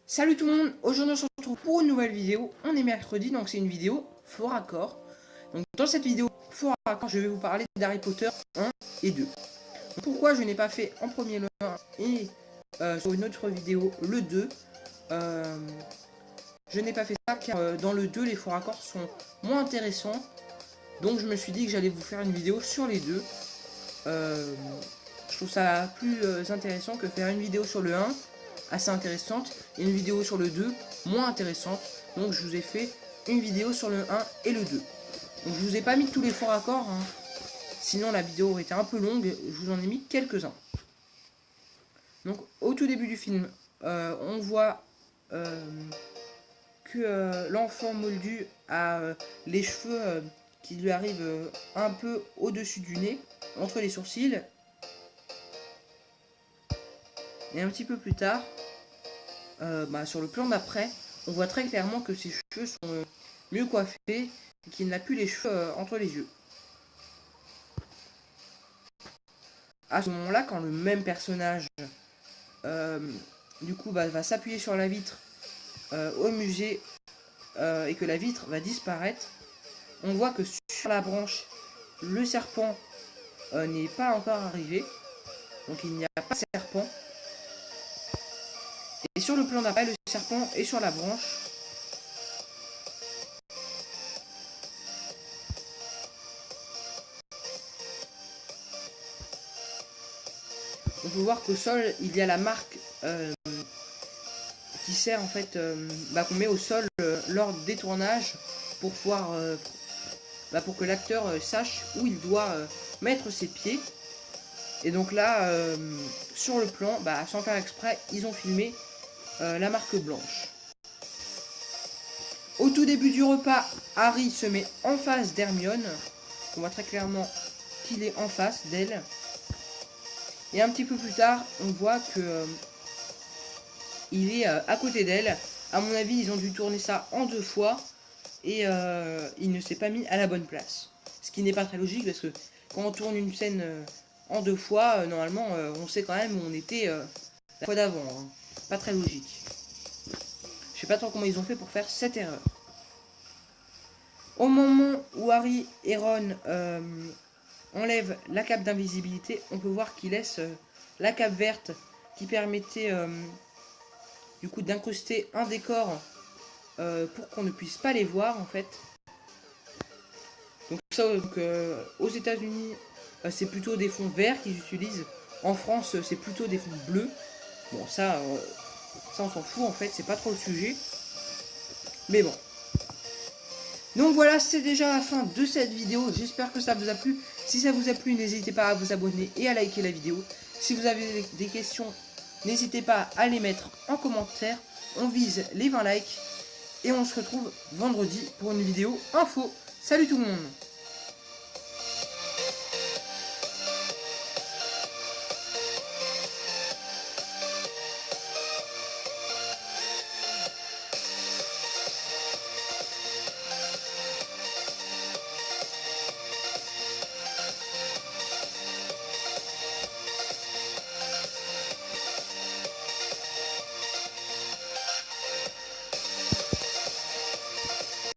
Salut tout le monde, aujourd'hui on se retrouve pour une nouvelle vidéo. On est mercredi, donc c'est une vidéo fort raccord. Donc dans cette vidéo fort raccord, je vais vous parler d'Harry Potter 1 et 2. Donc, pourquoi je n'ai pas fait en premier le 1 et sur une autre vidéo le 2. Je n'ai pas fait ça car dans le 2 les forts raccords sont moins intéressants. Donc je me suis dit que j'allais vous faire une vidéo sur les deux. Je trouve ça plus intéressant que faire une vidéo sur le 1 assez intéressante et une vidéo sur le 2 moins intéressante. Donc je vous ai fait une vidéo sur le 1 et le 2. Donc je vous ai pas mis tous les forts raccords, hein. Sinon la vidéo aurait été un peu longue. Je vous en ai mis quelques-uns. Donc au tout début du film, on voit que l'enfant moldu a les cheveux qui lui arrivent un peu au-dessus du nez, entre les sourcils. Et un petit peu plus tard, sur le plan d'après, on voit très clairement que ses cheveux sont mieux coiffés et qu'il n'a plus les cheveux entre les yeux. À ce moment-là, quand le même personnage va s'appuyer sur la vitre au musée et que la vitre va disparaître, on voit que sur la branche, le serpent n'est pas encore arrivé, donc il n'y a pas de serpent. Et sur le plan d'après, le serpent est sur la branche. On peut voir qu'au sol, il y a la marque qui sert en fait, qu'on met au sol lors des tournages pour pouvoir, pour que l'acteur sache où il doit mettre ses pieds. Et donc là, sur le plan, sans faire exprès, ils ont filmé la marque blanche. Au tout début du repas, Harry se met en face d'Hermione. On voit très clairement qu'il est en face d'elle. Et un petit peu plus tard, on voit que il est à côté d'elle. À mon avis, ils ont dû tourner ça en 2 fois. Et il ne s'est pas mis à la bonne place. Ce qui n'est pas très logique parce que quand on tourne une scène en 2 fois, normalement, on sait quand même où on était la fois d'avant. Hein. Pas très logique. Je sais pas trop comment ils ont fait pour faire cette erreur. Au moment où Harry et Ron enlèvent la cape d'invisibilité, on peut voir qu'ils laissent la cape verte qui permettait du coup d'incruster un décor pour qu'on ne puisse pas les voir en fait. Donc ça, aux États-Unis, c'est plutôt des fonds verts qu'ils utilisent. En France, c'est plutôt des fonds bleus. Bon, ça on s'en fout en fait, c'est pas trop le sujet. Mais bon. Donc voilà, c'est déjà la fin de cette vidéo. J'espère que ça vous a plu. Si ça vous a plu, n'hésitez pas à vous abonner et à liker la vidéo. Si vous avez des questions, n'hésitez pas à les mettre en commentaire. On vise les 20 likes. Et on se retrouve vendredi pour une vidéo info. Salut tout le monde!